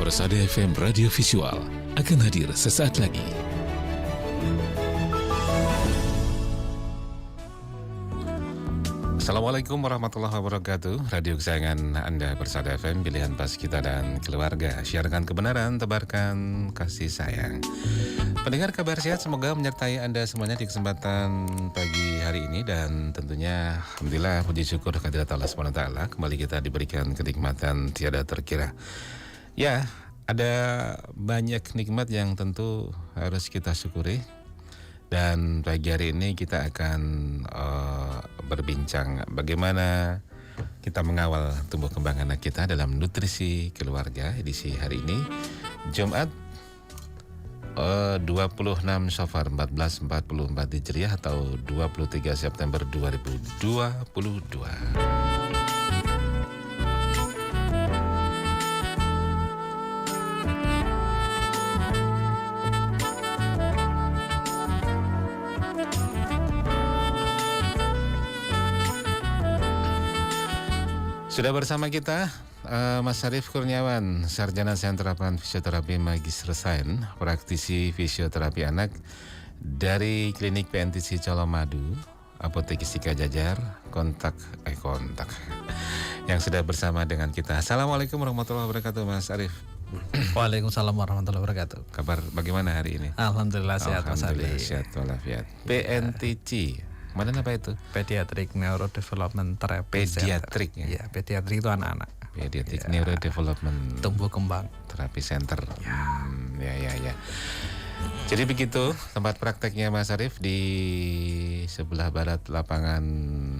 Persada FM Radio Visual akan hadir sesaat lagi. Assalamualaikum warahmatullahi wabarakatuh. Radio kesayangan Anda, Persada FM, pilihan pas kita dan keluarga. Siarkan kebenaran, tebarkan kasih sayang. Pendengar kabar sehat, semoga menyertai Anda semuanya di kesempatan pagi hari ini. Dan tentunya alhamdulillah, puji syukur kehadirat Allah SWT, kembali kita diberikan kenikmatan tiada terkira. Ya, ada banyak nikmat yang tentu harus kita syukuri. Dan pagi hari ini kita akan berbincang bagaimana kita mengawal tumbuh kembang anak kita dalam nutrisi keluarga. Edisi hari ini Jumat 26 Safar 1444 Hijriah atau 23 September 2022. Sudah bersama kita Mas Arif Kurniawan, Sarjana Sains Terapan Fisioterapi Magister Sains, praktisi fisioterapi anak dari Klinik PNTC Colomadu, Apotek Istika Jajar, kontak yang sudah bersama dengan kita. Assalamualaikum warahmatullahi wabarakatuh, Mas Arif. Waalaikumsalam warahmatullahi wabarakatuh. Kabar bagaimana hari ini? Alhamdulillah sehat, Mas Arif. Alhamdulillah sehat walafiat. PNTC. Mana apa itu? Pediatric Neurodevelopment Therapy. Pediatrik ya? Ya, pediatrik itu anak-anak. Pediatric Neurodevelopment Tumbuh kembang Therapy Center. Ya. Jadi begitu tempat prakteknya Mas Arif di sebelah barat lapangan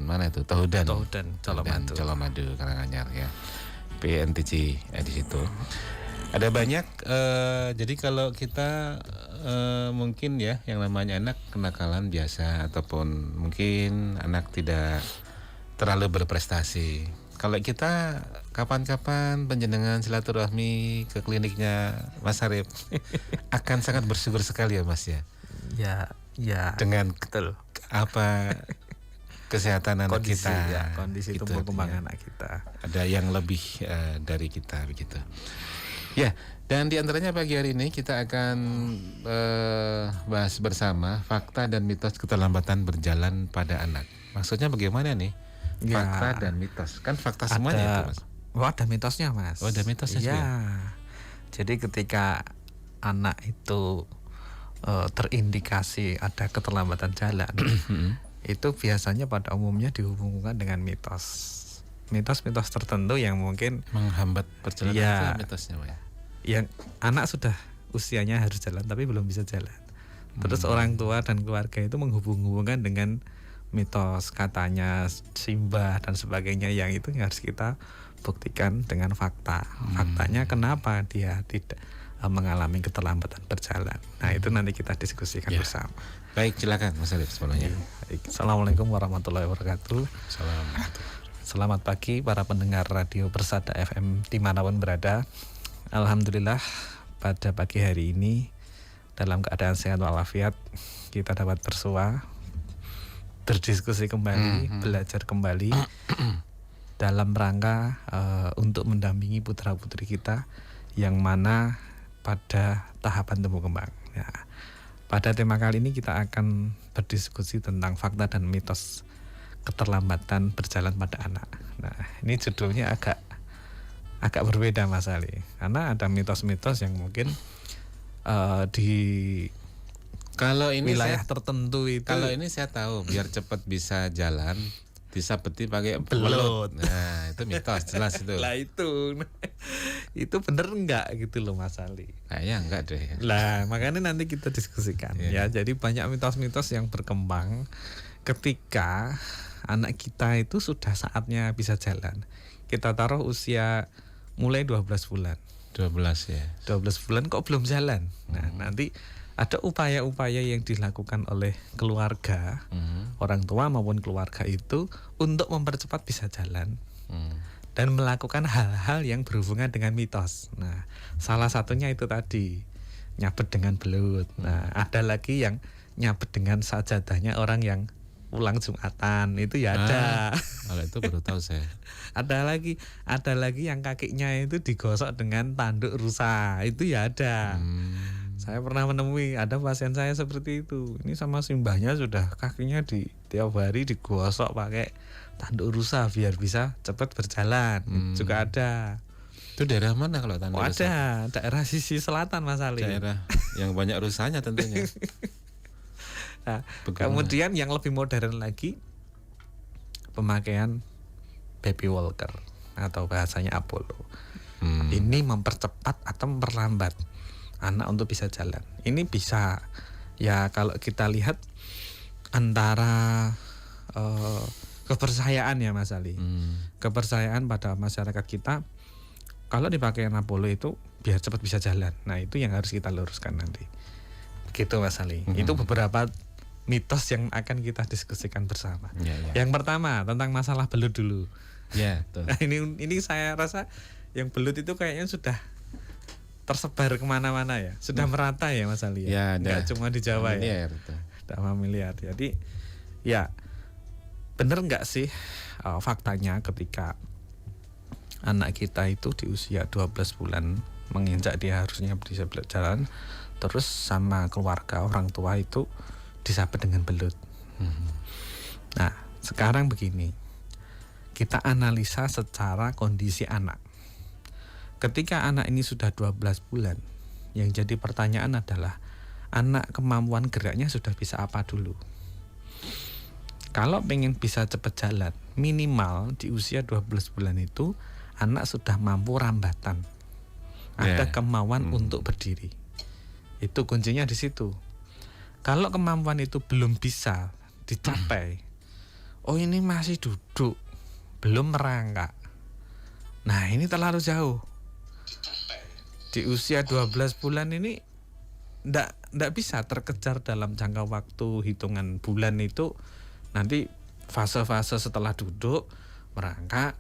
mana itu? Tohudan, Colomadu, Karanganyar ya. PNTC di situ. Ada banyak. Jadi kalau kita mungkin ya yang namanya anak kenakalan biasa ataupun mungkin anak tidak terlalu berprestasi. Kalau kita kapan-kapan penjenengan silaturahmi ke kliniknya Mas Arif akan sangat bersyukur sekali ya Mas ya. Ya. Dengan betul. Apa kesehatan anak kondisi, kita. Ya, kondisi gitu, tumbuh kembang ya. anak kita. Ada yang lebih dari kita begitu. Ya, dan diantaranya pagi hari ini kita akan bahas bersama fakta dan mitos keterlambatan berjalan pada anak. Maksudnya bagaimana nih? Ya, fakta dan mitos. Kan fakta semuanya itu, Mas. Oh, ada mitosnya, Mas. Oh, ada mitosnya ya. juga. Jadi ketika anak itu terindikasi ada keterlambatan jalan, itu biasanya pada umumnya dihubungkan dengan mitos-mitos tertentu yang mungkin menghambat perjalanan ya, itu mitosnya, Pak. Yang anak sudah usianya harus jalan tapi belum bisa jalan. Terus orang tua dan keluarga itu menghubung-hubungkan dengan mitos, katanya simbah dan sebagainya, yang itu harus kita buktikan dengan fakta. Faktanya kenapa dia tidak mengalami keterlambatan berjalan. Nah, itu nanti kita diskusikan bersama. Baik, silakan Mas Arif sebelumnya. Assalamualaikum warahmatullahi wabarakatuh. Assalamualaikum. Selamat pagi para pendengar Radio Persada FM dimanapun berada. Alhamdulillah pada pagi hari ini dalam keadaan sehat walafiat kita dapat bersua, berdiskusi kembali, belajar kembali dalam rangka untuk mendampingi putra-putri kita yang mana pada tahapan tumbuh kembang. Ya. Pada tema kali ini kita akan berdiskusi tentang fakta dan mitos keterlambatan berjalan pada anak. Nah, ini judulnya agak berbeda Mas Ali, karena ada mitos-mitos yang mungkin di kalau ini wilayah tertentu itu. Kalau ini saya tahu, biar cepat bisa jalan disabeti pakai belut. Nah, itu mitos jelas itu. Lah itu bener enggak gitu loh Mas Ali? Kayaknya enggak deh. Lah makanya nanti kita diskusikan ya. Jadi banyak mitos-mitos yang berkembang ketika anak kita itu sudah saatnya bisa jalan. Kita taruh usia mulai 12 bulan. 12 ya. 12 bulan kok belum jalan. Nah, nanti ada upaya-upaya yang dilakukan oleh keluarga, orang tua maupun keluarga itu untuk mempercepat bisa jalan. Dan melakukan hal-hal yang berhubungan dengan mitos. Nah, salah satunya itu tadi nyabet dengan belut. Nah, ada lagi yang nyabet dengan sajadahnya orang yang pulang Jumatan itu ya ada. Kalau itu baru tahu saya. Ada lagi yang kakinya itu digosok dengan tanduk rusa, itu ya ada. Saya pernah menemui ada pasien saya seperti itu. Ini sama simbahnya sudah kakinya tiap hari digosok pakai tanduk rusa biar bisa cepat berjalan. Juga ada. Itu daerah mana kalau tanduk rusa? Ada, daerah sisi selatan Mas Ali. Daerah yang banyak rusanya tentunya. Nah, kemudian yang lebih modern lagi pemakaian baby walker atau bahasanya Apollo. Ini mempercepat atau memperlambat anak untuk bisa jalan. Ini bisa ya kalau kita lihat antara kepercayaan ya Mas Ali. Kepercayaan pada masyarakat kita kalau dipakai Apollo itu biar cepat bisa jalan. Nah, itu yang harus kita luruskan nanti. Begitu Mas Ali. Itu beberapa mitos yang akan kita diskusikan bersama. Yang pertama tentang masalah belut dulu. Nah, ini saya rasa yang belut itu kayaknya sudah tersebar kemana-mana ya, sudah merata ya Mas Ali. Nggak cuma di Jawa ya. Sudah familiar. Jadi ya bener nggak sih faktanya ketika anak kita itu di usia 12 bulan menginjak dia harusnya bisa berjalan, terus sama keluarga orang tua itu disabet dengan belut. Nah, sekarang begini. Kita analisa secara kondisi anak. Ketika anak ini sudah 12 bulan, yang jadi pertanyaan adalah anak kemampuan geraknya sudah bisa apa dulu? Kalau pengen bisa cepat jalan, minimal di usia 12 bulan itu anak sudah mampu rambatan. Ada kemauan untuk berdiri. Itu kuncinya di situ. Kalau kemampuan itu belum bisa dicapai, oh ini masih duduk, belum merangkak. Nah, ini terlalu jauh. Di usia 12 bulan ini ndak bisa terkejar dalam jangka waktu hitungan bulan itu. Nanti fase-fase setelah duduk, merangkak,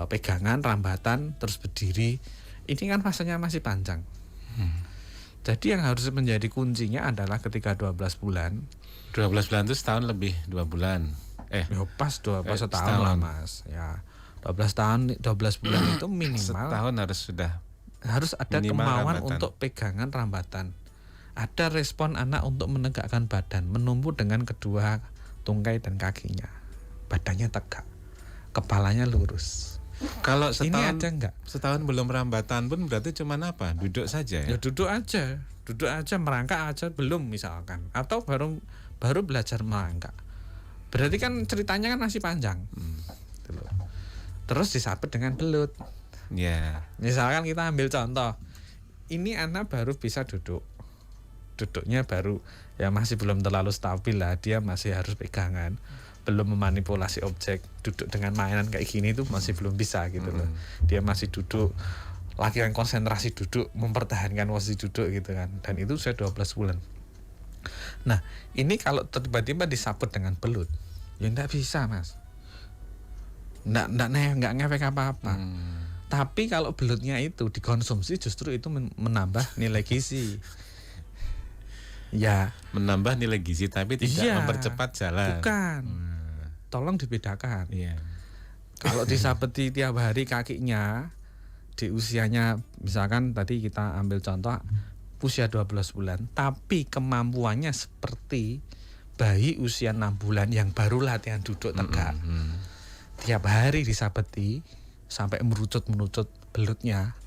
pegangan, rambatan, terus berdiri. Ini kan fasenya masih panjang. Jadi yang harus menjadi kuncinya adalah ketika 12 bulan. 12 bulan itu setahun lebih 2 bulan. Pas setahun lah Mas. Ya. 12 bulan itu minimal setahun harus ada kemauan rambatan. untuk pegangan rambatan. Ada respon anak untuk menegakkan badan, menumbuh dengan kedua tungkai dan kakinya. Badannya tegak, kepalanya lurus. Kalau ini ada enggak? Setahun belum rambatan pun berarti cuman apa? Duduk saja ya? Ya duduk aja, merangkak aja belum misalkan, atau baru belajar merangkak. Berarti kan ceritanya kan masih panjang. Terus disabet dengan belut. Misalkan kita ambil contoh, ini anak baru bisa duduknya baru ya masih belum terlalu stabil lah, dia masih harus pegangan, belum memanipulasi objek, duduk dengan mainan kayak gini itu masih belum bisa gitu loh. Dia masih duduk, lagi yang konsentrasi duduk, mempertahankan posisi duduk gitu kan, dan itu sudah 12 bulan. Nah, ini kalau tiba-tiba disabet dengan belut, ya enggak bisa Mas. Enggak ngefek apa-apa. Tapi kalau belutnya itu dikonsumsi justru itu menambah nilai gizi. Ya, menambah nilai gizi tapi tidak mempercepat jalan. Bukan. Tolong dibedakan. Kalau disabeti tiap hari kakinya di usianya misalkan tadi kita ambil contoh usia 12 bulan, tapi kemampuannya seperti bayi usia 6 bulan yang baru latihan duduk tegak. Tiap hari disabeti sampai merucut belutnya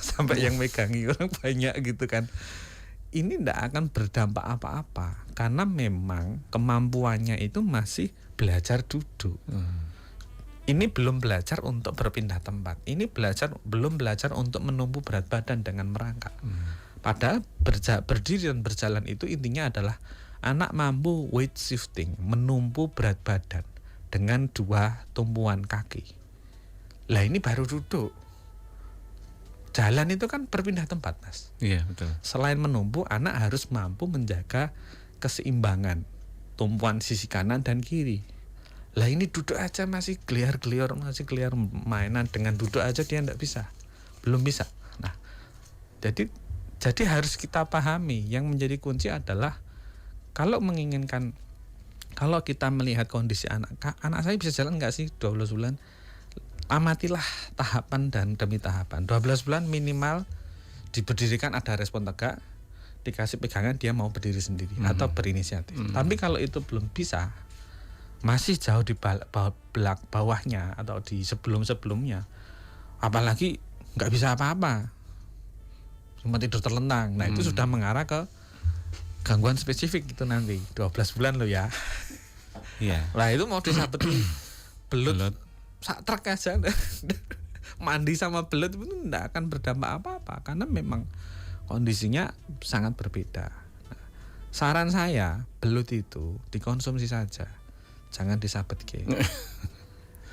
sampai yang megangi orang banyak gitu kan. Ini tidak akan berdampak apa-apa karena memang kemampuannya itu masih belajar duduk. Ini belum belajar untuk berpindah tempat. Ini belum belajar untuk menumbuh berat badan dengan merangkak. Padahal berdiri dan berjalan itu intinya adalah anak mampu weight shifting, menumbuh berat badan dengan 2 tumpuan kaki. Lah ini baru duduk. Jalan itu kan berpindah tempat Mas. Iya betul. Selain menumbuh, anak harus mampu menjaga keseimbangan tumpuan sisi kanan dan kiri. Lah ini duduk aja masih geliar mainan, dengan duduk aja dia enggak bisa. Belum bisa. Nah, jadi harus kita pahami yang menjadi kunci adalah kalau menginginkan Kalau kita melihat kondisi anak saya bisa jalan nggak sih 12 bulan? Amatilah tahapan dan demi tahapan. 12 bulan minimal diberdirikan, ada respon tegak, dikasih pegangan, dia mau berdiri sendiri atau berinisiatif. Tapi kalau itu belum bisa, masih jauh di bawahnya atau di sebelumnya, apalagi nggak bisa apa-apa, cuma tidur terlentang. Nah itu sudah mengarah ke gangguan spesifik itu nanti 12 bulan loh ya. Iya. Lah itu mau disabeti belut sak truk aja. Mandi sama belut itu tidak akan berdampak apa-apa karena memang kondisinya sangat berbeda. Nah, saran saya belut itu dikonsumsi saja, jangan disabet ke.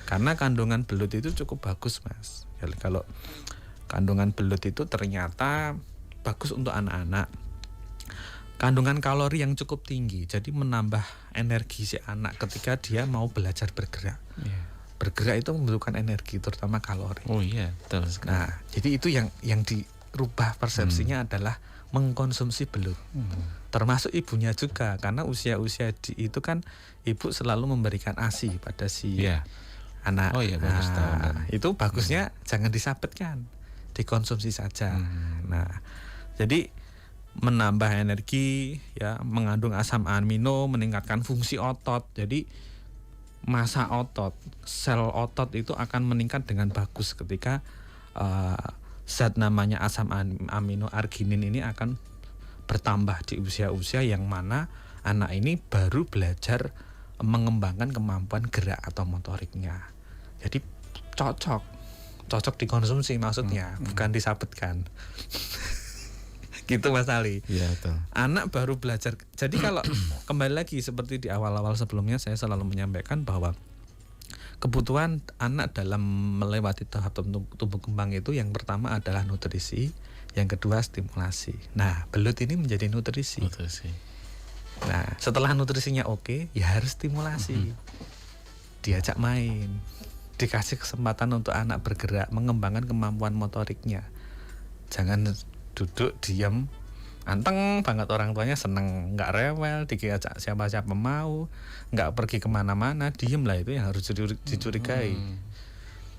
Karena kandungan belut itu cukup bagus Mas. Jadi kalau kandungan belut itu ternyata bagus untuk anak-anak. Kandungan kalori yang cukup tinggi, jadi menambah energi si anak ketika dia mau belajar bergerak. Yeah. Bergerak itu membutuhkan energi, terutama kalori. Oh iya, betul sekali. Nah, jadi itu yang dirubah persepsinya adalah mengkonsumsi belut. Termasuk ibunya juga, karena usia-usia itu kan ibu selalu memberikan ASI pada si anak. Oh iya, bagus tahu. Itu bagusnya jangan disabetkan, dikonsumsi saja. Nah, jadi menambah energi, ya, mengandung asam amino, meningkatkan fungsi otot. Jadi massa otot, sel otot itu akan meningkat dengan bagus ketika zat namanya asam amino arginin ini akan bertambah di usia-usia yang mana anak ini baru belajar mengembangkan kemampuan gerak atau motoriknya. Jadi cocok dikonsumsi maksudnya, bukan disabetkan. Gitu Mas Ali. Iya betul. Anak baru belajar. Jadi kalau kembali lagi seperti di awal-awal sebelumnya saya selalu menyampaikan bahwa kebutuhan anak dalam melewati tahap tumbuh kembang itu yang pertama adalah nutrisi, yang kedua stimulasi. Nah, belut ini menjadi nutrisi. Nah, setelah nutrisinya oke, ya harus stimulasi. Diajak main, dikasih kesempatan untuk anak bergerak, mengembangkan kemampuan motoriknya. Jangan duduk diam, anteng banget, orang tuanya seneng, nggak rewel, diajak siapa-siapa mau, nggak pergi kemana-mana, diem lah, itu yang harus dicurigai.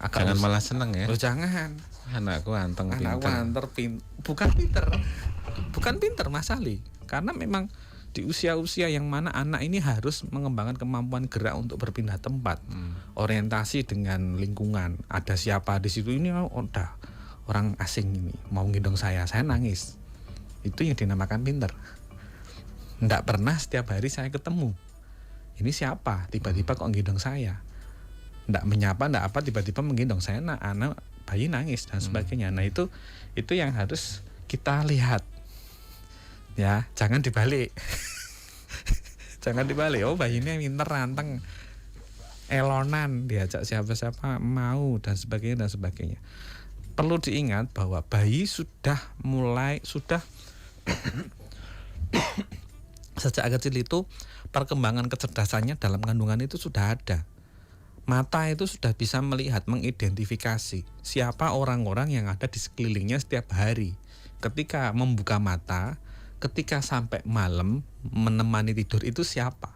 Jangan malah seneng ya. Loh, jangan. Anakku anteng pinter. Bukan pinter Mas Ali, karena memang di usia-usia yang mana anak ini harus mengembangkan kemampuan gerak untuk berpindah tempat, orientasi dengan lingkungan, ada siapa di situ, ini udah orang asing ini mau gendong saya nangis. Itu yang dinamakan pinter. Nggak pernah setiap hari saya ketemu, ini siapa, tiba-tiba kok gendong saya, nggak menyapa, nggak apa, tiba-tiba menggendong saya, anak bayi nangis dan sebagainya. Nah itu yang harus kita lihat ya, jangan dibalik. Jangan dibalik, oh bayi ini pinter, anteng, elonan, diajak siapa-siapa mau dan sebagainya. Perlu diingat bahwa bayi sudah sejak kecil itu perkembangan kecerdasannya dalam kandungan itu sudah ada. Mata itu sudah bisa melihat, mengidentifikasi siapa orang-orang yang ada di sekelilingnya setiap hari. Ketika membuka mata, ketika sampai malam menemani tidur itu siapa.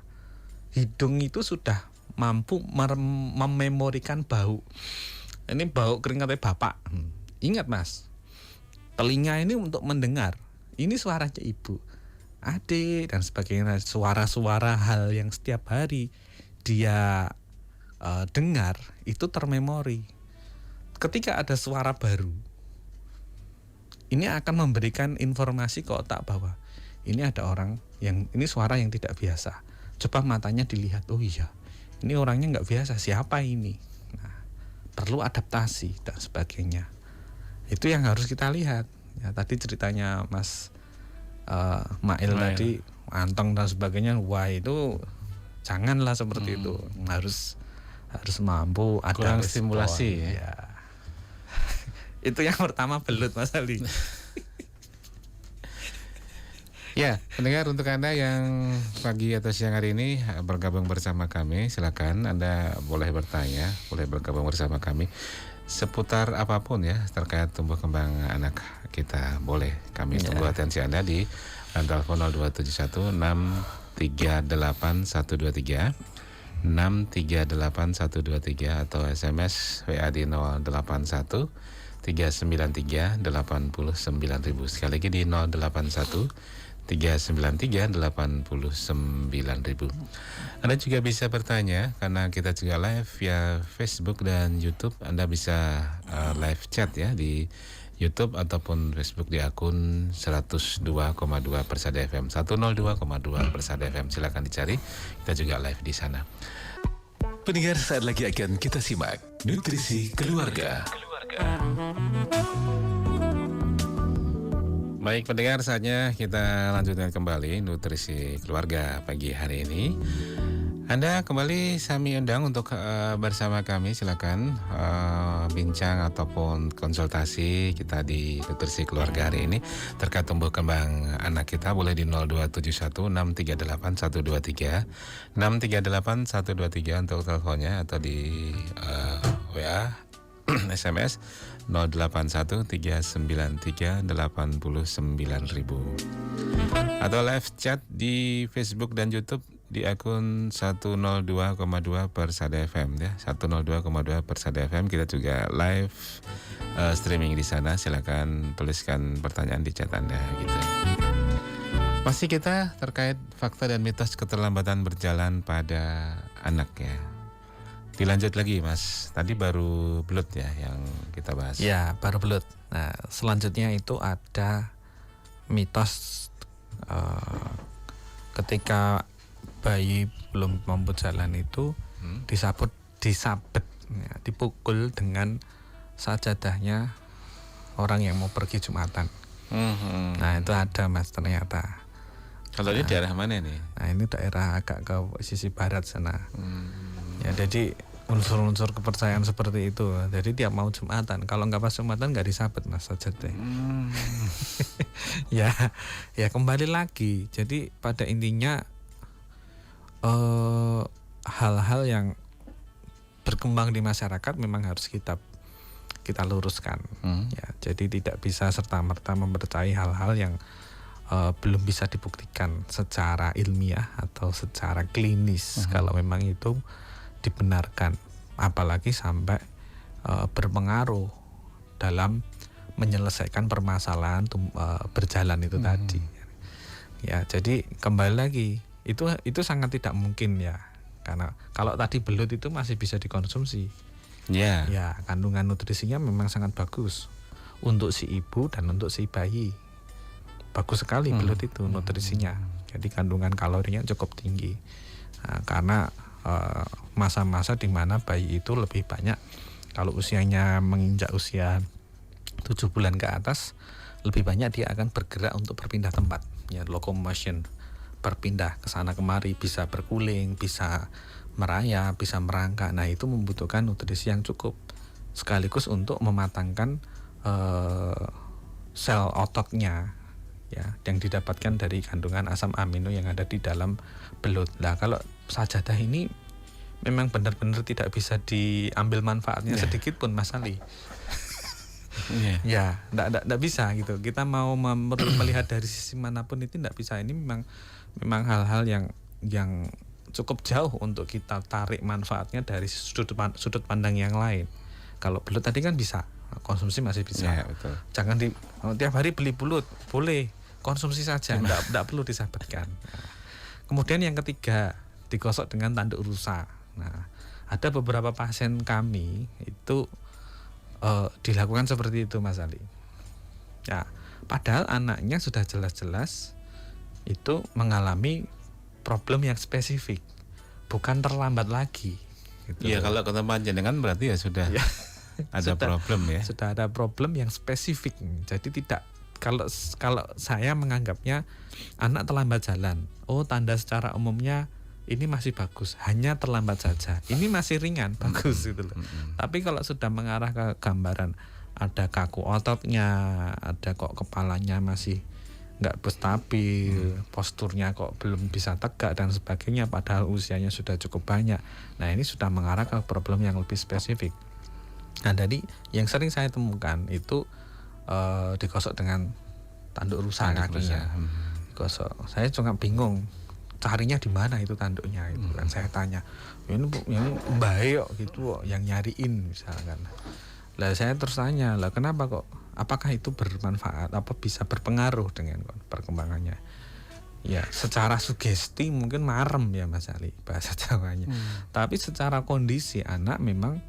Hidung itu sudah mampu mememorikan bau. Ini bau keringatnya bapak. Ingat Mas, telinga ini untuk mendengar. Ini suaranya ibu, adik dan sebagainya. Suara-suara hal yang setiap hari dia dengar itu termemori. Ketika ada suara baru, ini akan memberikan informasi ke otak bahwa ini ada orang yang, ini suara yang tidak biasa. Coba matanya dilihat, oh iya, ini orangnya nggak biasa, siapa ini? Nah, perlu adaptasi dan sebagainya. Itu yang harus kita lihat. Ya, tadi ceritanya Mas Mail tadi, anteng dan sebagainya, wah itu janganlah seperti itu. Harus mampu ada kurang respon, stimulasi ya. Itu yang pertama, belut Mas Ali. Ya, pendengar, untuk Anda yang pagi atau siang hari ini bergabung bersama kami, silakan Anda boleh bertanya, boleh bergabung bersama kami seputar apapun ya terkait tumbuh kembang anak kita. Boleh, kami tunggu atensi Anda di telepon 0271 638 123 atau SMS WA di 081 393 89.000. Sekali lagi di 081 393 89.000. Anda juga bisa bertanya karena kita juga live via Facebook dan YouTube. Anda bisa live chat ya di YouTube ataupun Facebook di akun 102,2 Persada FM, 102,2 Persada FM. Silakan dicari. Kita juga live di sana. Pendengar, saat lagi akan kita simak Nutrisi Keluarga. Baik pendengar, saatnya kita lanjutkan kembali Nutrisi Keluarga pagi hari ini. Anda kembali kami undang untuk bersama kami, silakan bincang ataupun konsultasi kita di Nutrisi Keluarga hari ini terkait tumbuh kembang anak kita. Boleh di 0271 638 123 638 123 untuk teleponnya, atau di WA SMS 081 393 89.000 atau live chat di Facebook dan YouTube di akun 102,2 Persada FM ya, 102,2 Persada FM. Kita juga live streaming di sana. Silakan tuliskan pertanyaan di chat Anda gitu. Masih kita terkait fakta dan mitos keterlambatan berjalan pada anak ya. Dilanjut lagi Mas, tadi baru belut ya yang kita bahas. Ya, baru belut. Nah, selanjutnya itu ada mitos ketika bayi belum mampu jalan itu disabet ya, dipukul dengan sajadahnya orang yang mau pergi Jumatan. Nah, itu ada Mas ternyata. Kalau ini daerah mana nih? Nah, ini daerah agak ke sisi barat sana. Ya, jadi unsur-unsur kepercayaan seperti itu. Jadi tiap mau Jumatan, kalau nggak pas Jumatan nggak disabet Mas sajadahnya. ya kembali lagi. Jadi pada intinya hal-hal yang berkembang di masyarakat memang harus kita luruskan. Ya, jadi tidak bisa serta-merta mempercayai hal-hal yang belum bisa dibuktikan secara ilmiah atau secara klinis kalau memang itu dibenarkan, apalagi sampai berpengaruh dalam menyelesaikan permasalahan berjalan itu tadi. Ya, jadi kembali lagi itu sangat tidak mungkin ya, karena kalau tadi belut itu masih bisa dikonsumsi. Ya, kandungan nutrisinya memang sangat bagus untuk si ibu dan untuk si bayi. Bagus sekali belut itu nutrisinya. Jadi kandungan kalorinya cukup tinggi. Nah, karena masa-masa di mana bayi itu lebih banyak, kalau usianya menginjak usia 7 bulan ke atas, lebih banyak dia akan bergerak untuk berpindah tempat, ya, locomotion, berpindah ke sana kemari, bisa berguling, bisa merayap, bisa merangkak. Nah, itu membutuhkan nutrisi yang cukup sekaligus untuk mematangkan sel ototnya, ya, yang didapatkan dari kandungan asam amino yang ada di dalam belut. Nah, kalau sajadah ini memang benar-benar tidak bisa diambil manfaatnya sedikit pun Mas Ali. Ya, enggak bisa gitu. Kita mau melihat dari sisi manapun itu enggak bisa. Ini memang hal-hal yang cukup jauh untuk kita tarik manfaatnya dari sudut pandang yang lain. Kalau belut tadi kan bisa, konsumsi masih bisa. Ya, betul. Jangan tiap hari beli belut, boleh konsumsi saja, enggak perlu disabetkan. Kemudian yang ketiga, digosok dengan tanduk rusa. Nah, ada beberapa pasien kami itu dilakukan seperti itu Mas Ali. Ya, padahal anaknya sudah jelas-jelas itu mengalami problem yang spesifik, bukan terlambat lagi. Iya, kalau ke tempat jenengan berarti ya sudah ada problem ya. Sudah ada problem yang spesifik. Jadi tidak, kalau saya menganggapnya anak terlambat jalan, tanda secara umumnya ini masih bagus, hanya terlambat saja. Ini masih ringan, bagus gitu loh. Tapi kalau sudah mengarah ke gambaran ada kaku ototnya, ada kok kepalanya masih nggak stabil, posturnya kok belum bisa tegak dan sebagainya, padahal usianya sudah cukup banyak. Nah, ini sudah mengarah ke problem yang lebih spesifik. Nah, jadi yang sering saya temukan itu digosok dengan tanduk rusa kakinya. Gosok. Saya juga bingung. carinya di mana itu tanduknya itu kan saya tanya. Ini yang baik gitu yang nyariin misalkan. Lah saya terus tanya, lah kenapa kok? Apakah itu bermanfaat? Apa bisa berpengaruh dengan perkembangannya? Ya, secara sugesti mungkin marem ya Mas Ali bahasa Jawanya. Tapi secara kondisi anak memang,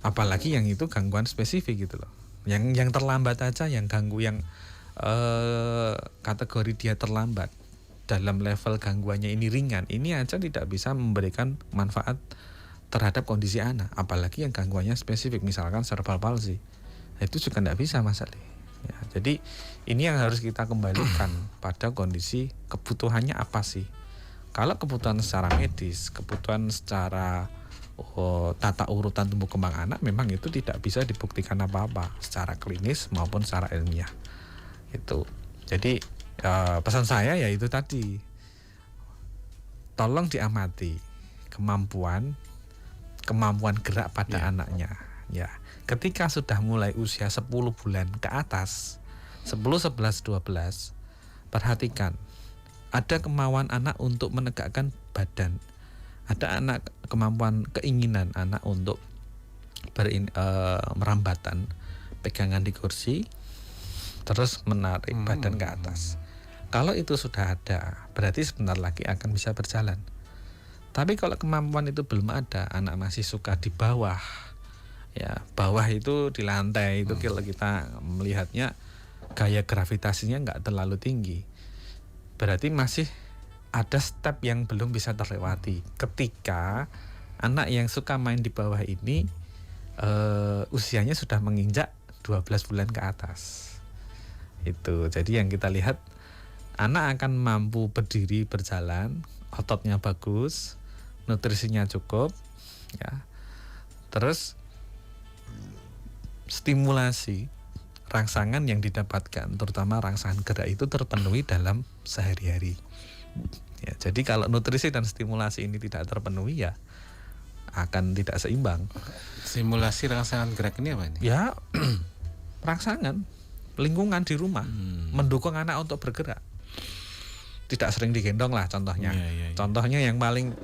apalagi yang itu gangguan spesifik gitu loh. Yang terlambat aja, yang ganggu yang kategori dia terlambat dalam level gangguannya ini ringan, ini aja tidak bisa memberikan manfaat terhadap kondisi anak, apalagi yang gangguannya spesifik, misalkan cerebral palsy, itu juga tidak bisa Mas Ali. Ya, jadi ini yang harus kita kembalikan pada kondisi kebutuhannya apa sih. Kalau kebutuhan secara medis, kebutuhan secara tata urutan tumbuh kembang anak, memang itu tidak bisa dibuktikan apa-apa secara klinis maupun secara ilmiah. Itu. Jadi pesan saya ya itu tadi, tolong diamati kemampuan gerak pada anaknya ya. Ketika sudah mulai usia 10 bulan ke atas, 10, 11, 12, perhatikan ada kemauan anak untuk menegakkan badan, ada keinginan anak untuk merambatan, pegangan di kursi, terus menarik badan ke atas. Kalau itu sudah ada, berarti sebentar lagi akan bisa berjalan. Tapi kalau kemampuan itu belum ada, anak masih suka di bawah, ya bawah itu di lantai itu kalau kita melihatnya gaya gravitasinya nggak terlalu tinggi, berarti masih ada step yang belum bisa terlewati. Ketika anak yang suka main di bawah ini usianya sudah menginjak 12 bulan ke atas. Itu. Jadi yang kita lihat, anak akan mampu berdiri berjalan, ototnya bagus, nutrisinya cukup, ya. Terus stimulasi rangsangan yang didapatkan, terutama rangsangan gerak itu terpenuhi dalam sehari-hari. Ya, jadi kalau nutrisi dan stimulasi ini tidak terpenuhi, ya akan tidak seimbang. Stimulasi rangsangan gerak ini apa ini? Ya rangsangan lingkungan di rumah mendukung anak untuk bergerak. Tidak sering digendong lah contohnya. Contohnya yang paling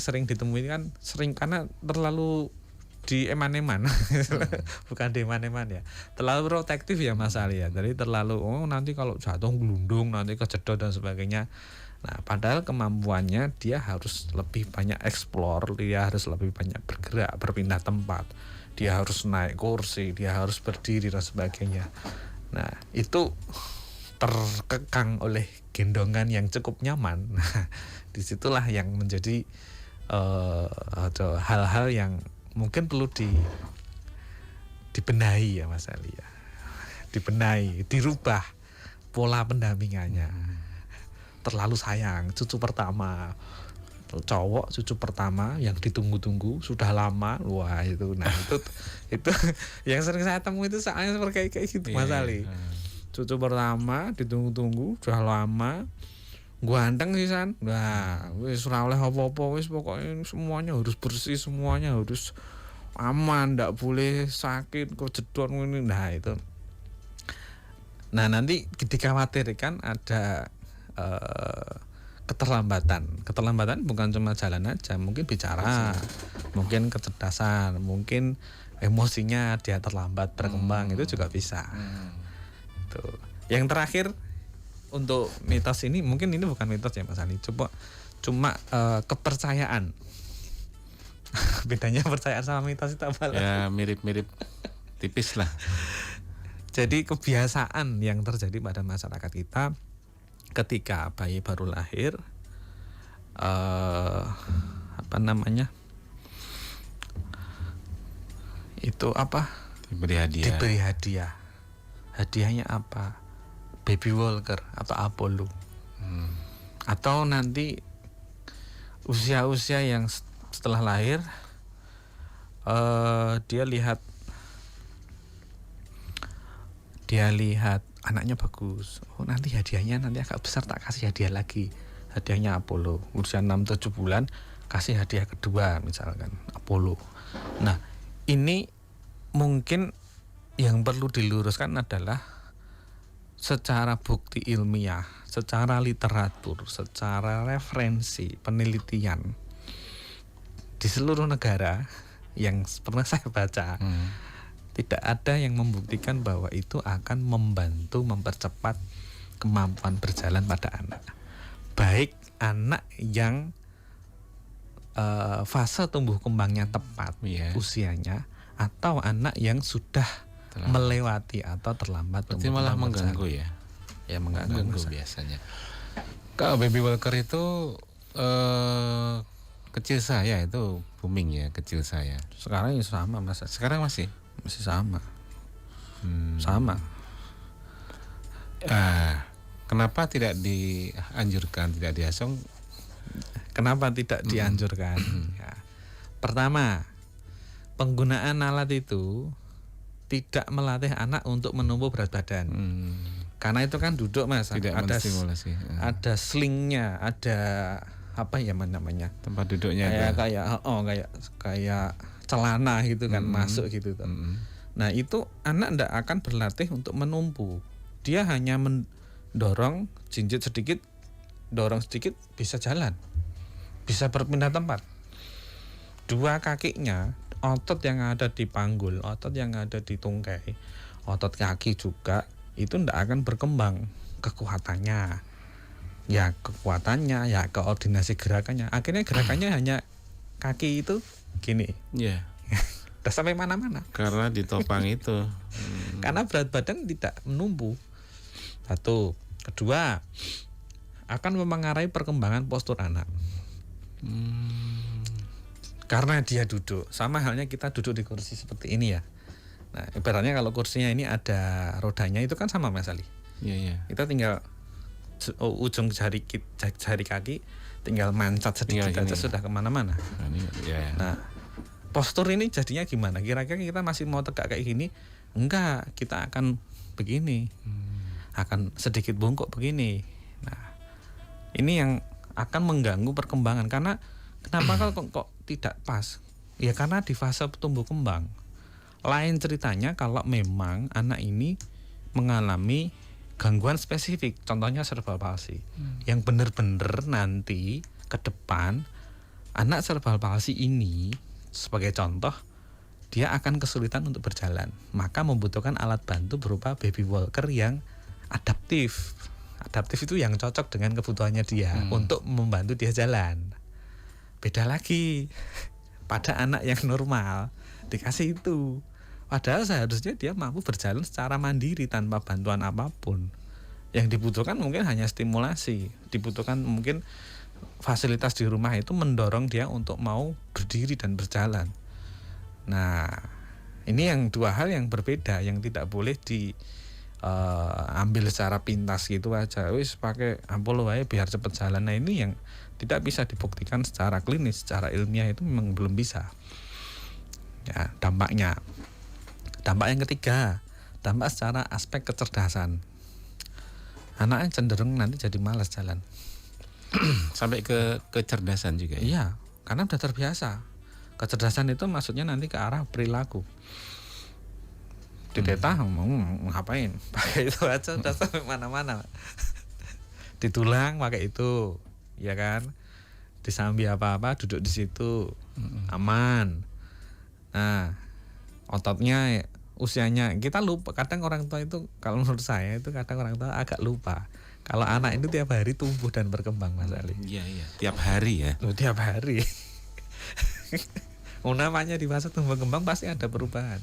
sering ditemui kan karena terlalu di eman-eman. Bukan di eman-eman ya. Terlalu protektif ya Mas Ali ya. Jadi terlalu nanti kalau jatuh gelundung, nanti kejedot dan sebagainya. Nah, padahal kemampuannya dia harus lebih banyak explore, dia harus lebih banyak bergerak, berpindah tempat. Dia harus naik kursi, dia harus berdiri dan sebagainya. Nah, itu terkekang oleh gendongan yang cukup nyaman. Nah, disitulah yang menjadi hal-hal yang mungkin perlu dibenahi ya Mas Ali ya. Dibenahi, dirubah pola pendampingannya. Terlalu sayang, cucu pertama, cowok cucu pertama yang ditunggu-tunggu sudah lama, wah itu, nah itu yang sering saya temui itu soalnya seperti kayak gitu Mas Ali. Cucu pertama ditunggu-tunggu sudah lama, ganteng sih San, nah wis ora oleh apa-apa, wis pokoknya semuanya harus bersih, semuanya harus aman, ndak boleh sakit kok jedot ini. Nah itu, nah nanti dikhawatirkan ada keterlambatan bukan cuma jalan aja, mungkin bicara, mungkin kecerdasan, mungkin emosinya dia terlambat berkembang, itu juga bisa. Tuh. Yang terakhir untuk mitos ini, mungkin ini bukan mitos ya Mas Ali, cuma kepercayaan. Bedanya percayaan sama mitos itu apa? Ya mirip-mirip tipis lah. Jadi kebiasaan yang terjadi pada masyarakat kita ketika bayi baru lahir, itu apa? Diberi hadiah. Hadiahnya apa? Baby walker atau Apollo. Atau nanti usia-usia yang setelah lahir, dia lihat anaknya bagus. Oh nanti hadiahnya nanti agak besar, tak kasih hadiah lagi. Hadiahnya Apollo. Usia 6-7 bulan kasih hadiah kedua misalkan Apollo. Nah ini mungkin yang perlu diluruskan adalah secara bukti ilmiah, secara literatur, secara referensi penelitian di seluruh negara yang pernah saya baca, tidak ada yang membuktikan bahwa itu akan membantu mempercepat kemampuan berjalan pada anak. Baik anak yang fase tumbuh kembangnya tepat usianya, atau anak yang sudah melewati atau terlambat. Berarti malah mengganggu ya? Ya mengganggu biasanya. Kalau baby walker itu kecil saya itu booming ya, kecil saya. Sekarang ya sama Mas. Sekarang masih sama. Sama. Kenapa tidak dianjurkan, tidak diasong? Kenapa tidak dianjurkan? Ya. Pertama, penggunaan alat itu tidak melatih anak untuk menumbuh berat badan. Karena itu kan duduk Mas, tidak ada menstimulasi. Ada slingnya, ada apa ya namanya? Tempat duduknya kayak celana gitu kan, masuk gitu tuh. Nah, itu anak tidak akan berlatih untuk menumpu. Dia hanya mendorong, jinjit sedikit, dorong sedikit, bisa jalan, bisa berpindah tempat. Dua kakinya, otot yang ada di panggul, otot yang ada di tungkai, otot kaki juga, itu tidak akan berkembang kekuatannya. Ya koordinasi gerakannya. Akhirnya gerakannya hanya kaki itu gini. Iya. Udah sampai mana-mana. Karena ditopang itu. Karena berat badan tidak menumbuh. Satu. Kedua, akan mempengaruhi perkembangan postur anak. Karena dia duduk. Sama halnya kita duduk di kursi seperti ini ya. Nah, ibaratnya kalau kursinya ini ada rodanya, itu kan sama Mas Ali. Iya. Kita tinggal ujung jari kaki tinggal mancat sedikit aja sudah kemana-mana. Nah, postur ini jadinya gimana? Kira-kira kita masih mau tegak kayak gini? Enggak, kita akan begini. Akan sedikit bungkuk begini. Nah, ini yang akan mengganggu perkembangan. Karena kenapa kok tidak pas? Ya karena di fase tumbuh kembang. Lain ceritanya kalau memang anak ini mengalami gangguan spesifik, contohnya cerebral palsy. Yang benar-benar nanti ke depan anak cerebral palsy ini sebagai contoh, dia akan kesulitan untuk berjalan, maka membutuhkan alat bantu berupa baby walker yang adaptif. Adaptif itu yang cocok dengan kebutuhannya dia untuk membantu dia jalan. Beda lagi pada anak yang normal dikasih itu, padahal seharusnya dia mampu berjalan secara mandiri tanpa bantuan apapun. Yang dibutuhkan mungkin hanya stimulasi, dibutuhkan mungkin fasilitas di rumah itu mendorong dia untuk mau berdiri dan berjalan. Nah, ini yang dua hal yang berbeda, yang tidak boleh diambil secara pintas gitu aja. Wis pakai ampul wae biar cepat jalan. Nah, ini yang tidak bisa dibuktikan secara klinis, secara ilmiah itu memang belum bisa. Ya, dampaknya. Dampak yang ketiga, dampak secara aspek kecerdasan. Anaknya cenderung nanti jadi malas jalan. Sampai ke kecerdasan juga ya? Iya, karena udah terbiasa. Kecerdasan itu maksudnya nanti ke arah perilaku. Dideta mau ngapain? Pakai itu aja udah sampai mana-mana. Ditulang pakai itu, ya kan? Disambi apa-apa duduk di situ, aman. Nah, ototnya usianya kita lupa. Kadang orang tua itu, kalau menurut saya itu kadang orang tua agak lupa kalau anak itu tiap hari tumbuh dan berkembang, Mas Ali. Iya. Tiap hari ya. Tiap hari. Namanya di fase tumbuh kembang pasti ada perubahan.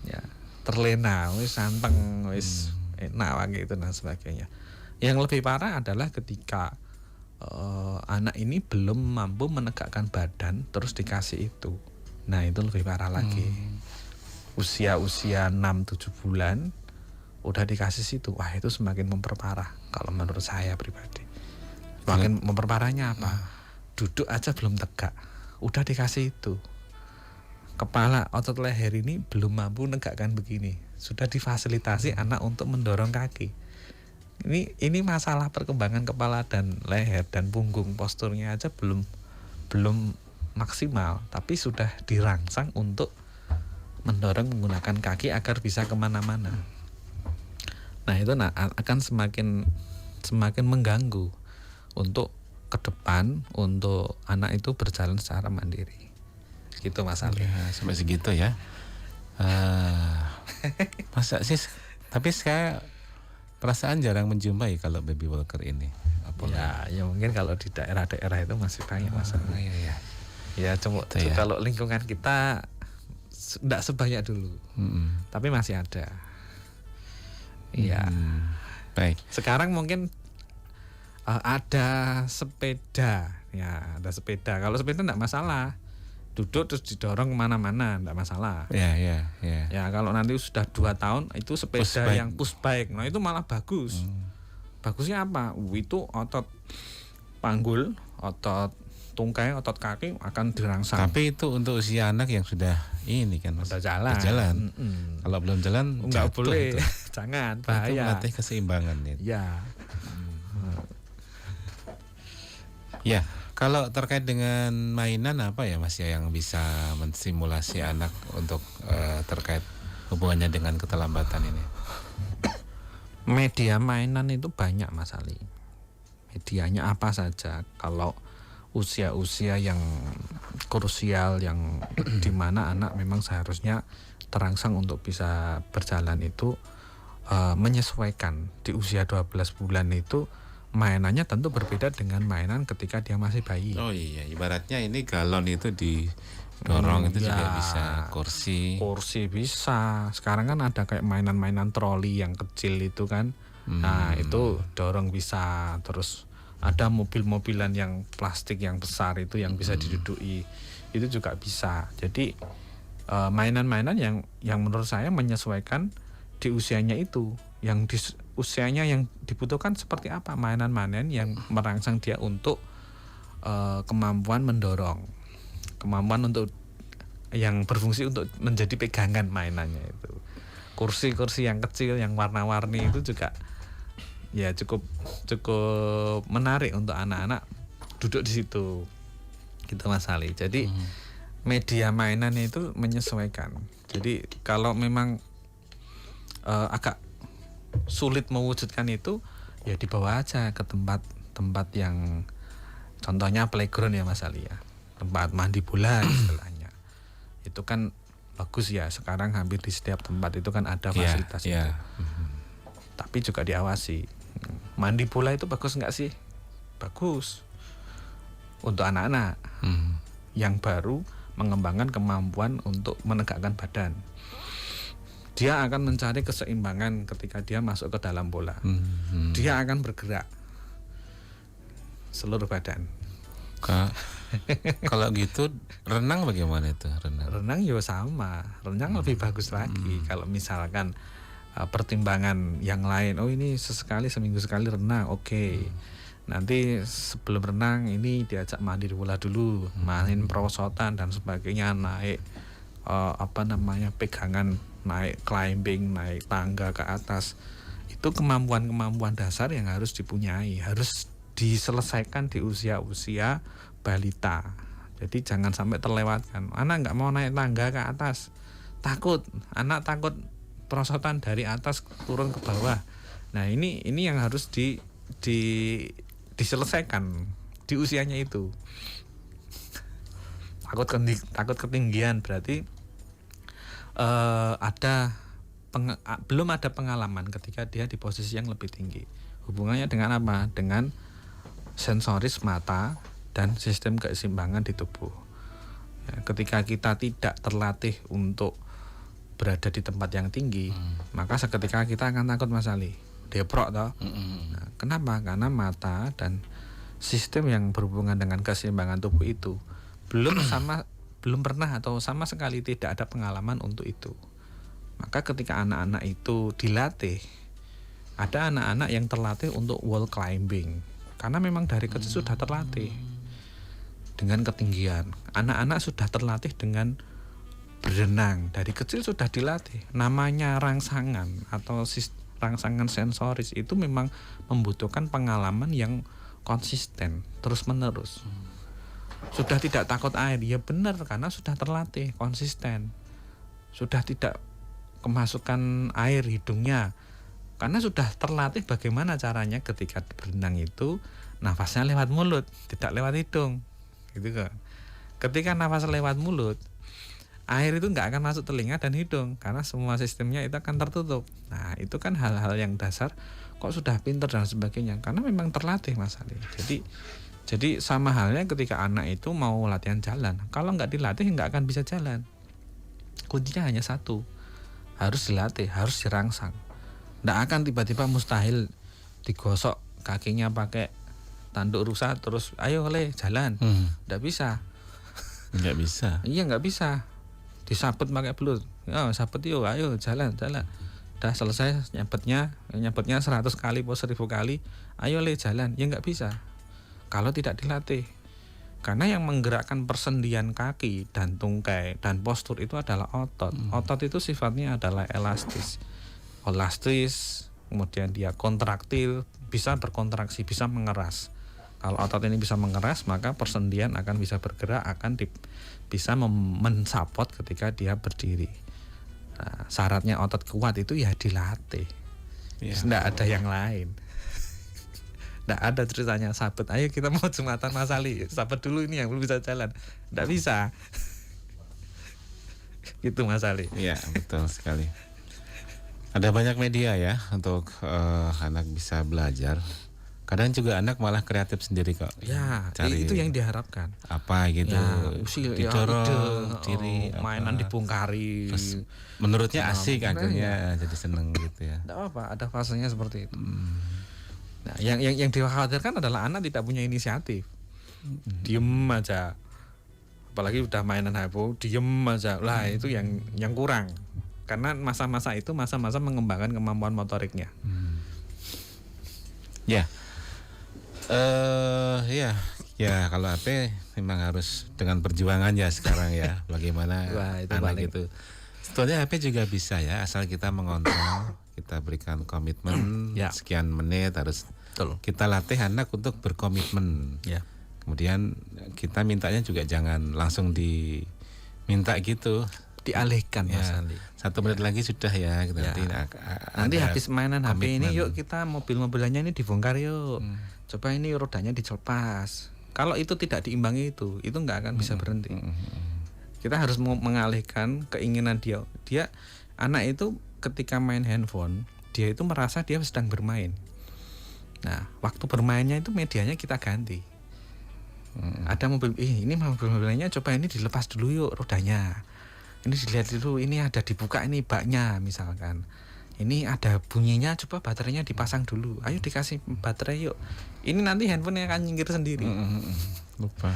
Ya, terlena, wis santeng, wis enak gitu dan sebagainya. Yang lebih parah adalah ketika anak ini belum mampu menegakkan badan terus dikasih itu. Nah, itu lebih parah lagi. Usia 6-7 bulan udah dikasih situ, wah itu semakin memperparah kalau menurut saya pribadi. Semakin memperparahnya apa? Duduk aja belum tegak, udah dikasih itu. Kepala, otot leher ini belum mampu menegakkan begini, sudah difasilitasi anak untuk mendorong kaki. Ini masalah perkembangan kepala dan leher dan punggung, posturnya aja belum maksimal, tapi sudah dirangsang untuk mendorong menggunakan kaki agar bisa kemana-mana. Nah itu akan semakin mengganggu untuk ke depan untuk anak itu berjalan secara mandiri. Gitu Mas Ali. Ya, sampai segitu ya. Masa sih? Tapi saya perasaan jarang menjumpai kalau baby walker ini. Ya mungkin kalau di daerah-daerah itu masih banyak Mas Ali. Iya. Ya cuma ya. Kalau lingkungan kita tidak sebanyak dulu, tapi masih ada. Iya. Baik. Sekarang mungkin ada sepeda, ya ada sepeda. Kalau sepeda tidak masalah, duduk terus didorong kemana-mana, tidak masalah. Ya. Ya kalau nanti sudah 2 tahun itu sepeda yang push bike, nah itu malah bagus. Bagusnya apa? Itu otot panggul, otot tungkai, otot kaki akan dirangsang. Tapi itu untuk usia anak yang sudah ini kan, udah jalan. Kalau belum jalan nggak boleh, jangan, bahaya. Itu melatih keseimbangan itu. Ya. Ya, kalau terkait dengan mainan apa ya Mas ya yang bisa menstimulasi anak untuk terkait hubungannya dengan keterlambatan ini? Media mainan itu banyak Mas Ali. Medianya apa saja. Kalau usia-usia yang krusial yang dimana anak memang seharusnya terangsang untuk bisa berjalan itu menyesuaikan. Di usia 12 bulan itu mainannya tentu berbeda dengan mainan ketika dia masih bayi. Oh iya, ibaratnya ini galon itu didorong itu juga bisa, kursi bisa. Sekarang kan ada kayak mainan-mainan troli yang kecil itu kan. Nah itu dorong bisa. Terus ada mobil-mobilan yang plastik yang besar itu yang bisa diduduki, itu juga bisa. Jadi mainan-mainan yang menurut saya menyesuaikan di usianya itu, yang di usianya yang dibutuhkan seperti apa, mainan-mainan yang merangsang dia untuk kemampuan mendorong, kemampuan untuk yang berfungsi untuk menjadi pegangan mainannya itu. Kursi-kursi yang kecil yang warna-warni itu juga ya cukup menarik untuk anak-anak duduk di situ, gitu Mas Ali. Jadi media mainan itu menyesuaikan. Jadi kalau memang agak sulit mewujudkan itu, ya dibawa aja ke tempat yang contohnya playground ya Mas Ali ya, tempat mandi bola istilahnya. Itu kan bagus ya, sekarang hampir di setiap tempat itu kan ada fasilitas itu. Tapi juga diawasi. Mandi bola itu bagus nggak sih? Bagus untuk anak-anak yang baru mengembangkan kemampuan untuk menegakkan badan. Dia akan mencari keseimbangan ketika dia masuk ke dalam bola. Dia akan bergerak seluruh badan. Kalau gitu renang bagaimana itu? Renang juga sama. Renang lebih bagus lagi. Kalau misalkan pertimbangan yang lain, oh ini seminggu sekali renang, oke. Nanti sebelum renang ini diajak mandi bola dulu, main perosotan dan sebagainya, naik pegangan, naik climbing, naik tangga ke atas. Itu kemampuan dasar yang harus dipunyai, harus diselesaikan di usia-usia balita. Jadi jangan sampai terlewatkan. Anak nggak mau naik tangga ke atas, anak takut perosotan dari atas turun ke bawah. Nah ini yang harus diselesaikan di usianya itu. Takut ketinggian berarti belum ada pengalaman ketika dia di posisi yang lebih tinggi. Hubungannya dengan apa? Dengan sensoris mata dan sistem keseimbangan di tubuh. Ya, ketika kita tidak terlatih untuk berada di tempat yang tinggi, maka seketika kita akan takut Mas Ali, deprok toh. Nah, kenapa? Karena mata dan sistem yang berhubungan dengan keseimbangan tubuh itu belum pernah atau sama sekali tidak ada pengalaman untuk itu. Maka ketika anak-anak itu dilatih, ada anak-anak yang terlatih untuk wall climbing karena memang dari kecil sudah terlatih dengan ketinggian. Anak-anak sudah terlatih dengan berenang, dari kecil sudah dilatih. Namanya rangsangan atau rangsangan sensoris itu memang membutuhkan pengalaman yang konsisten, terus-menerus. Sudah tidak takut air, ya benar, karena sudah terlatih, konsisten. Sudah tidak kemasukan air hidungnya, Karena sudah terlatih bagaimana caranya ketika berenang itu nafasnya lewat mulut, tidak lewat hidung. Gitu kan. Ketika nafas lewat mulut, air itu nggak akan masuk telinga dan hidung karena semua sistemnya itu akan tertutup. Nah, itu kan hal-hal yang dasar kok sudah pinter dan sebagainya karena memang terlatih Mas Ali. Jadi sama halnya ketika anak itu mau latihan jalan. Kalau nggak dilatih nggak akan bisa jalan. Kuncinya hanya satu, harus dilatih, harus dirangsang. Nggak akan tiba-tiba mustahil digosok kakinya pakai tanduk rusa terus ayo oleh jalan. Nggak bisa. Nggak bisa. Iya nggak bisa. Disabet pakai belut. Oh, sabet yuk, ayo jalan. Udah selesai nyabetnya 100 kali atau 1000 kali, ayo le jalan. Ya nggak bisa. Kalau tidak dilatih. Karena yang menggerakkan persendian kaki dan tungkai dan postur itu adalah otot. Otot itu sifatnya adalah elastis, kemudian dia kontraktil, bisa berkontraksi, bisa mengeras. Kalau otot ini bisa mengeras, maka persendian akan bisa bergerak, bisa mensapot ketika dia berdiri. Nah, syaratnya otot kuat itu ya dilatih. Tidak ada yang lain. Tidak ada ceritanya sabet. Ayo kita mau Jumatan Mas Ali, sabet dulu ini yang belum bisa jalan. Tidak bisa. Gitu Mas Ali. Iya betul sekali. Ada banyak media ya untuk anak bisa belajar. Kadang juga anak malah kreatif sendiri kok. Ya, cari itu yang diharapkan. Apa gitu. Didorong, ciri mainan dibongkari. Terus menurutnya asik akhirnya jadi seneng gitu ya. Tidak apa, ada fasenya seperti itu. Nah, yang dikhawatirkan adalah anak tidak punya inisiatif. Diem aja. Apalagi udah mainan HP, diem aja. Lah itu yang kurang. Karena masa-masa itu masa-masa mengembangkan kemampuan motoriknya. Ya. Ya kalau HP memang harus dengan perjuangan ya sekarang ya. Bagaimana itu anak paling. itu. Sebetulnya HP juga bisa ya, asal kita mengontrol, kita berikan komitmen sekian menit harus. Betul. Kita latih anak untuk berkomitmen. Ya. Kemudian kita mintanya juga jangan langsung diminta gitu. Dialihkan Mas Ali. 1 menit lagi sudah ya. Nanti habis mainan HP ini yuk kita mobil-mobilannya ini dibongkar yuk. Coba ini rodanya dilepas. Kalau itu tidak diimbangi itu nggak akan bisa berhenti. Kita harus mengalihkan keinginan dia. Anak itu ketika main handphone, dia itu merasa dia sedang bermain. Nah, waktu bermainnya itu medianya kita ganti. Ada mobil, ini mobil-mobilannya coba ini dilepas dulu yuk rodanya. Ini dilihat dulu, ini ada dibuka ini baknya misalkan. Ini ada bunyinya, coba baterainya dipasang dulu. Ayo dikasih baterai yuk. Ini nanti handphonenya akan nyingkir sendiri. Lupa.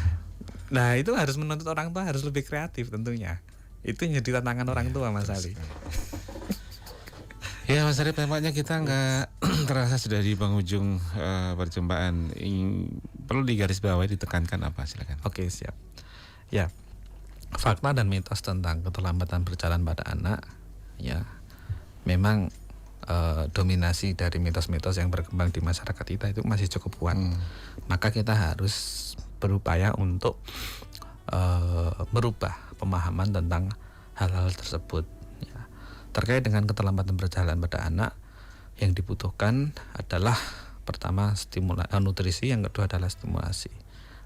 Nah itu harus menuntut orang tua harus lebih kreatif tentunya. Itu yang jadi tantangan orang tua Mas Ali. Ya Mas Arif, tampaknya kita nggak terasa sudah di penghujung perjumpaan. Perlu digarisbawahi, ditekankan apa, silakan. Oke, siap. Ya, fakta dan mitos tentang keterlambatan berjalan pada anak, ya memang dominasi dari mitos-mitos yang berkembang di masyarakat kita itu masih cukup kuat. Maka kita harus berupaya untuk merubah pemahaman tentang hal-hal tersebut. Ya. Terkait dengan keterlambatan berjalan pada anak, yang dibutuhkan adalah pertama nutrisi, yang kedua adalah stimulasi.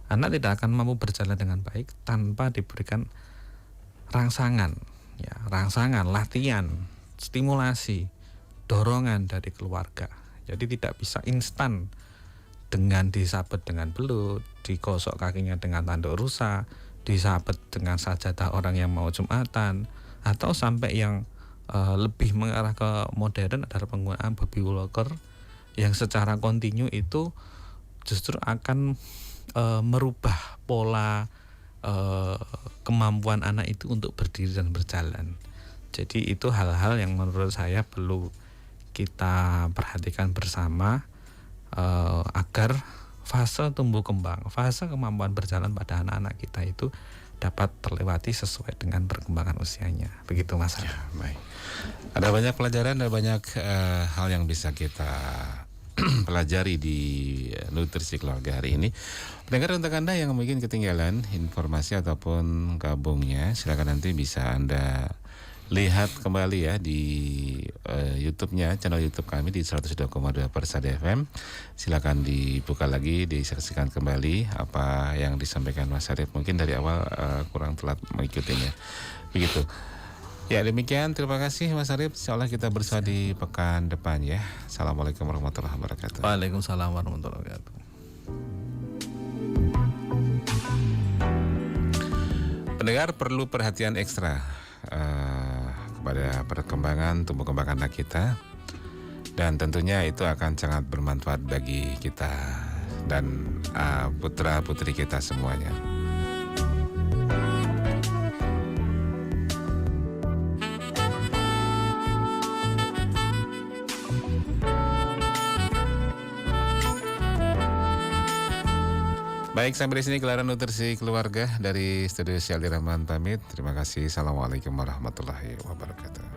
Anak tidak akan mampu berjalan dengan baik tanpa diberikan rangsangan, latihan, stimulasi, dorongan dari keluarga. Jadi tidak bisa instan dengan disabet dengan belut, digosok kakinya dengan tanduk rusa, disabet dengan sajadah orang yang mau Jumatan, atau sampai yang lebih mengarah ke modern adalah penggunaan baby walker yang secara kontinu itu justru akan merubah pola kemampuan anak itu untuk berdiri dan berjalan. Jadi itu hal-hal yang menurut saya perlu kita perhatikan bersama agar fase tumbuh kembang, fase kemampuan berjalan pada anak-anak kita itu dapat terlewati sesuai dengan perkembangan usianya. Begitu Mas. Ya, baik. Ada banyak pelajaran, ada banyak hal yang bisa kita pelajari di nutrisi keluarga hari ini. Pendengar, untuk Anda yang mungkin ketinggalan informasi ataupun gabungnya, silakan nanti bisa Anda lihat kembali ya di YouTube-nya, channel YouTube kami di 102,2 Persada FM. Silakan dibuka lagi, disaksikan kembali apa yang disampaikan Mas Arif. Mungkin dari awal kurang telat mengikutinya. Begitu. Ya, demikian, terima kasih Mas Arif. Insyaallah kita bersua di pekan depan ya. Assalamualaikum warahmatullahi wabarakatuh. Waalaikumsalam warahmatullahi wabarakatuh. Pendengar perlu perhatian ekstra kepada perkembangan tumbuh kembang anak kita, dan tentunya itu akan sangat bermanfaat bagi kita dan putra putri kita semuanya. Baik, sampai di sini gelaran nutrisi keluarga dari Studio Syaldi Rahman pamit. Terima kasih. Assalamualaikum warahmatullahi wabarakatuh.